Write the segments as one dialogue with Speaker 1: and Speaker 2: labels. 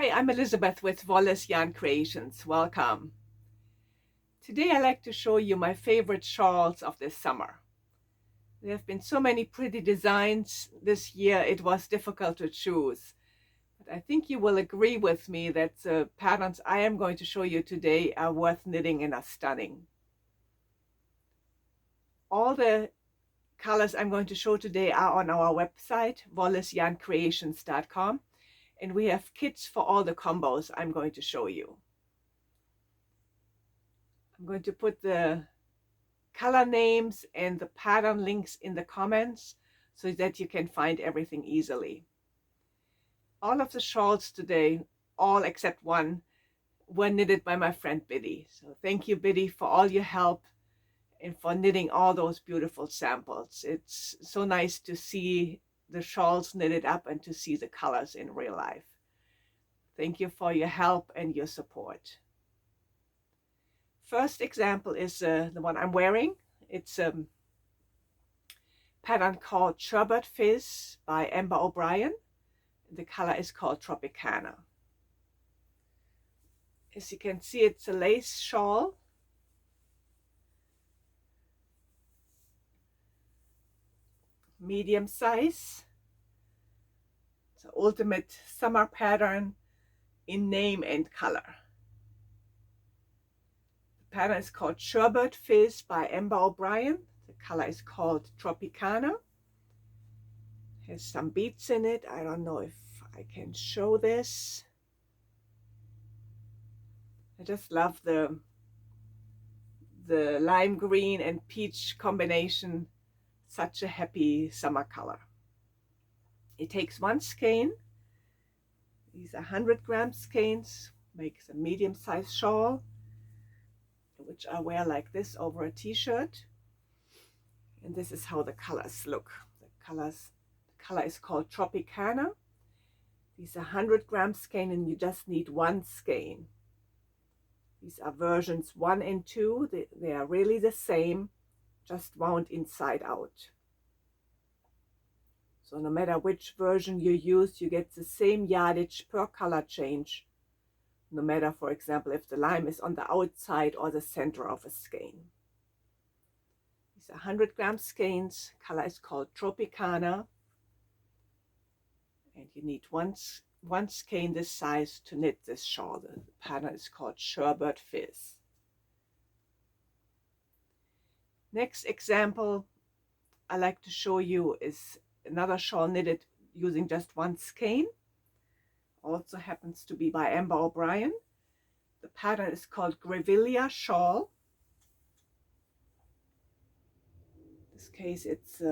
Speaker 1: Hi, I'm Elizabeth with Wolle's Yarn Creations. Welcome. Today I'd like to show you my favorite shawls of this summer. There have been so many pretty designs this year, it was difficult to choose. But I think you will agree with me that the patterns I am going to show you today are worth knitting and are stunning. All the colors I'm going to show today are on our website, wollesyarncreations.com. And we have kits for all the combos I'm going to show you. I'm going to put the color names and the pattern links in the comments so that you can find everything easily. All of the shawls today, all except one, were knitted by my friend Biddy. So thank you, Biddy, for all your help and for knitting all those beautiful samples. It's so nice to see the shawls knitted up and to see the colors in real life. Thank you for your help and your support. First example is the one I'm wearing. It's a pattern called Sherbet Fizz by Ambah O'Brien. The color is called Tropicana. As you can see, it's a lace shawl. Medium size. It's an ultimate summer pattern in name and color. The pattern is called Sherbet Fizz by Ambah O'Brien. The color is called Tropicana. Has some beads in it. I don't know if I can show this. I just love the lime green and peach combination. Such a happy summer color. It takes one skein. These are 100 gram skeins. Makes a medium sized shawl, which I wear like this over a t-shirt. And this is how the colors look. The color is called Tropicana. These are 100 gram skein and you just need one skein. These are versions 1 and 2. They are really the same, just wound inside out. So no matter which version you use, you get the same yardage per color change. No matter, for example, if the lime is on the outside or the center of a skein. These are 100 gram skeins. Color is called Tropicana. And you need one skein this size to knit this shawl. The pattern is called Sherbet Fizz. Next example I like to show you is another shawl knitted using just one skein. Also happens to be by Ambah O'Brien. The pattern is called Grevillea Shawl. In this case it's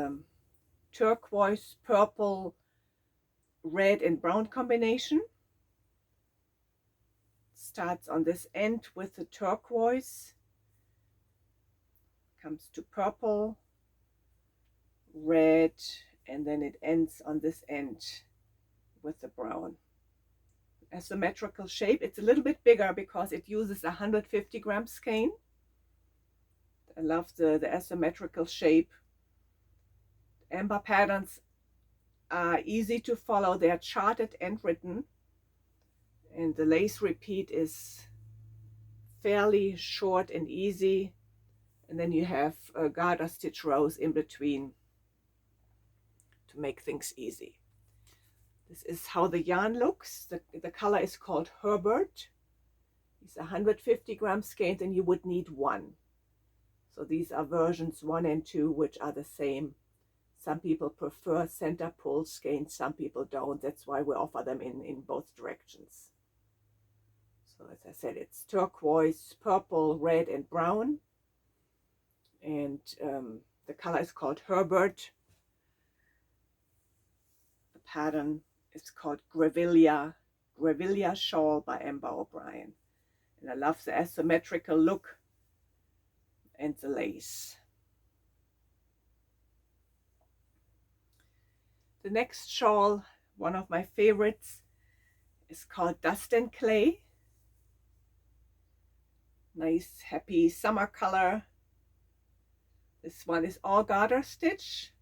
Speaker 1: turquoise, purple, red and brown combination. Starts on this end with the turquoise. Comes to purple, red, and then it ends on this end with the brown. Asymmetrical shape. It's a little bit bigger because it uses 150 gram skein. I love the asymmetrical shape. Ambah patterns are easy to follow. They are charted and written, and the lace repeat is fairly short and easy. And then you have garter stitch rows in between to make things easy. This is how the yarn looks. The color is called HERBERT. These are 150 gram skeins and you would need one. So these are versions 1 and 2, which are the same. Some people prefer center pull skeins, some people don't. That's why we offer them in both directions. So as I said, it's turquoise, purple, red and brown. And the color is called HERBERT. The pattern is called Grevilla Shawl by Ambah O'Brien. And I love the asymmetrical look and the lace. The next shawl, one of my favorites, is called Dust and Clay. Nice, happy summer color. This one is all garter stitch.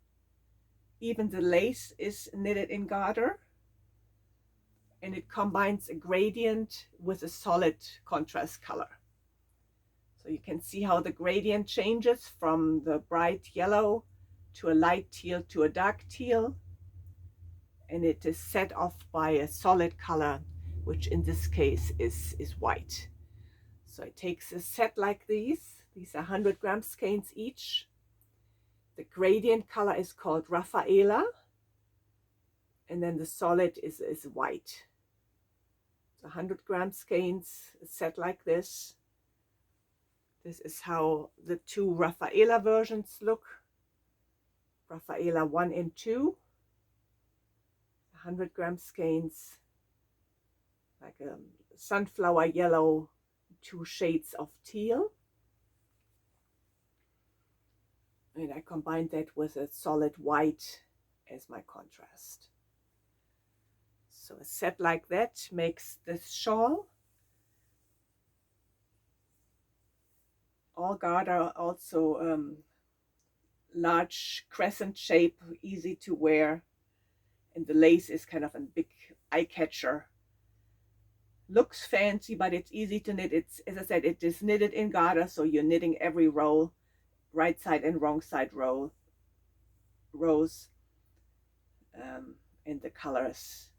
Speaker 1: Even the lace is knitted in garter. and it combines a gradient with a solid contrast color. So you can see how the gradient changes from the bright yellow to a light teal to a dark teal, and it is set off by a solid color, which in this case is white. So it takes a set like these are 100 gram skeins each. The gradient color is called RAPHAELA, and then the solid is white. So 100 gram skeins, a set like this. This is how the two RAPHAELA versions look. RAPHAELA 1 and 2. 100 gram skeins, like a sunflower yellow, 2 shades of teal. And I combined that with a solid white as my contrast. So a set like that makes this shawl. All garter, also large crescent shape, easy to wear. And the lace is kind of a big eye catcher. Looks fancy, but it's easy to knit. It's, as I said, it is knitted in garter, so you're knitting every row, right side and wrong side rows, and the colors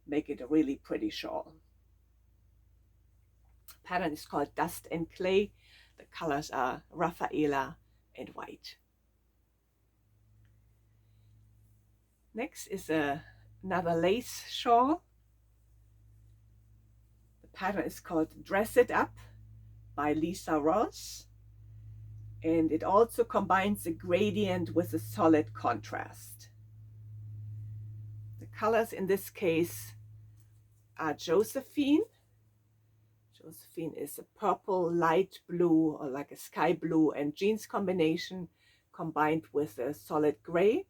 Speaker 1: make it a really pretty shawl. Pattern is called Dust and Clay. The colors are RAPHAELA and white. Next is another lace shawl. The pattern is called Dress It Up by Lisa Ross, and it also combines a gradient with a solid contrast. The colors in this case are Josephine. Josephine is a purple, light blue, or like a sky blue and jeans combination combined with a solid gray.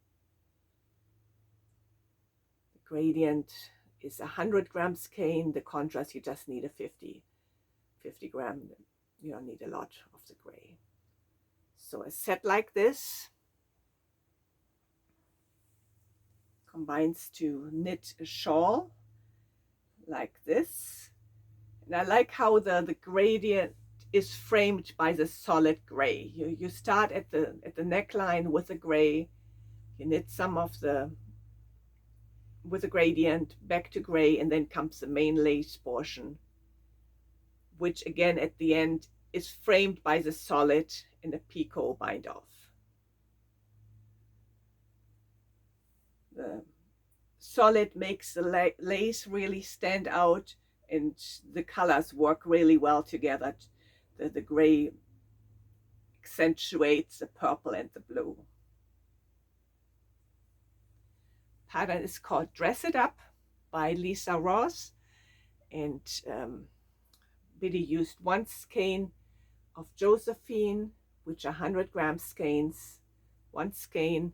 Speaker 1: The gradient is 100 gram skein. The contrast, you just need a 50 gram. You don't need a lot of the gray. So a set like this combines to knit a shawl like this. And I like how the gradient is framed by the solid gray. You start at the neckline with the gray, you knit some of the with the gradient back to gray, and then comes the main lace portion, which again at the end is framed by the solid in a picot bind off. The solid makes the lace really stand out, and the colors work really well together. The gray accentuates the purple and the blue. Pattern is called Dress It Up by Lisa Ross, and Biddy used 1 skein of Josephine, which are 100 gram skeins, 1 skein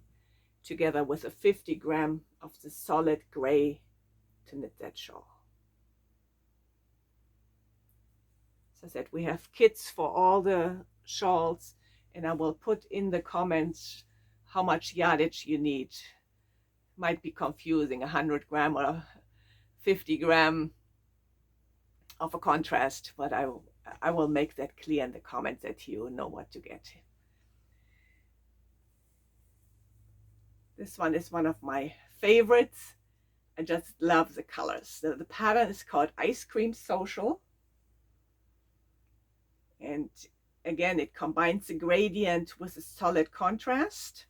Speaker 1: together with a 50 gram of the solid gray to knit that shawl. As I said, we have kits for all the shawls, and I will put in the comments how much yardage you need. Might be confusing, 100 gram or 50 gram of a contrast, but I will make that clear in the comments that you know what to get. This one is one of my favorites. I just love the colors. The pattern is called Ice Cream Social. And again, it combines the gradient with a solid contrast.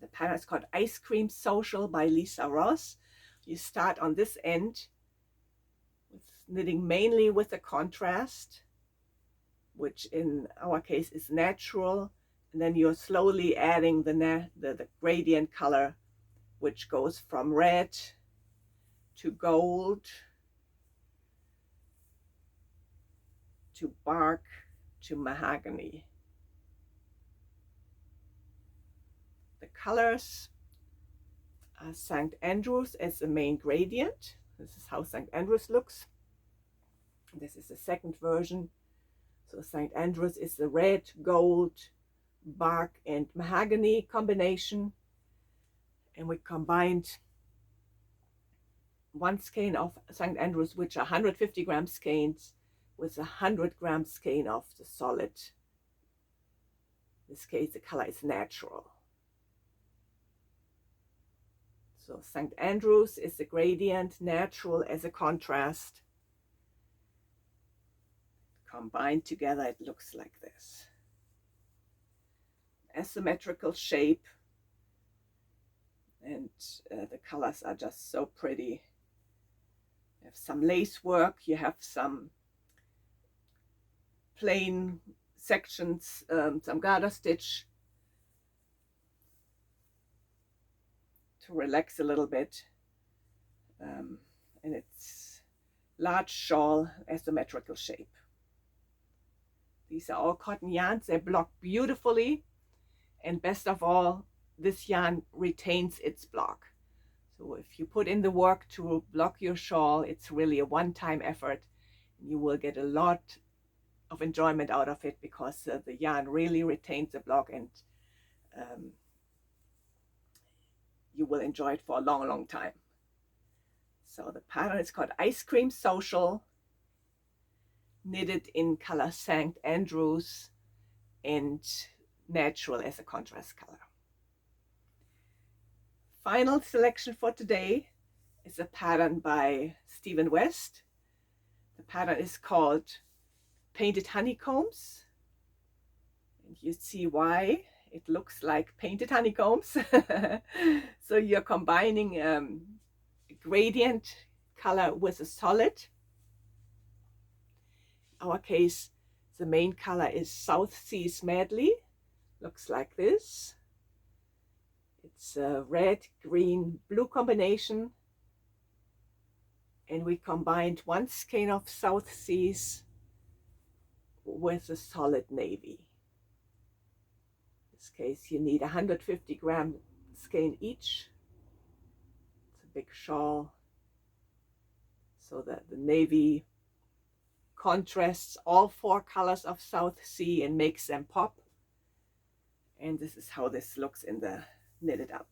Speaker 1: The pattern is called Ice Cream Social by Lisa Ross. You start on this end with knitting mainly with a contrast, which in our case is natural, and then you're slowly adding the gradient color, which goes from red to gold to bark to mahogany. The colors are St. Andrews as the main gradient. This is how St. Andrews looks. This is the second version. So St. Andrews is the red, gold, bark and mahogany combination, and we combined one skein of St. Andrews, which are 150 gram skeins, with 100 gram skein of the solid. In this case, the color is natural. So St. Andrews is the gradient, natural as a contrast. Combined together, it looks like this. Asymmetrical shape, and the colors are just so pretty. You have some lace work, you have some plain sections, some garter stitch to relax a little bit, and it's large shawl, asymmetrical shape. These are all cotton yarns. They block beautifully, and best of all, this yarn retains its block. So if you put in the work to block your shawl, it's really a one-time effort. You will get a lot of enjoyment out of it because the yarn really retains the block, and you will enjoy it for a long, long time. So the pattern is called Ice Cream Social, knitted in color St. Andrews and natural as a contrast color. Final selection for today is a pattern by Stephen West. The pattern is called Painted Honeycombs, and you see why it looks like painted honeycombs. So you're combining a gradient color with a solid. In our case, the main color is SOUTHSEAS Medley. Looks like this. It's a red, green, blue combination. And we combined one skein of SOUTHSEAS with a solid navy. In this case, you need 150 gram skein each. It's a big shawl, so that the navy contrasts all four colors of South Sea and makes them pop. And this is how this looks in the knitted up.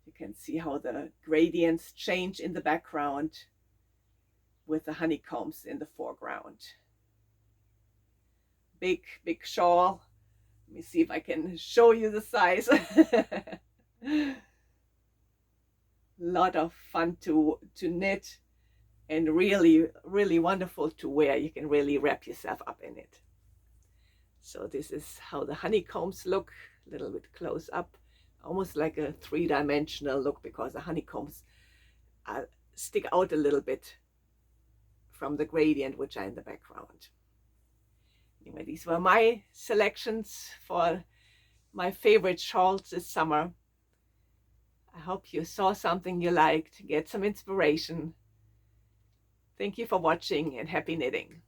Speaker 1: You can see how the gradients change in the background with the honeycombs in the foreground. Big, big shawl. Let me see if I can show you the size. Lot of fun to knit, and really, really wonderful to wear. You can really wrap yourself up in it. So this is how the honeycombs look, a little bit close up, almost like a three-dimensional look, because the honeycombs stick out a little bit from the gradient which are in the background. Anyway, these were my selections for my favorite shawls this summer. I hope you saw something you liked, get some inspiration. Thank you for watching, and happy knitting.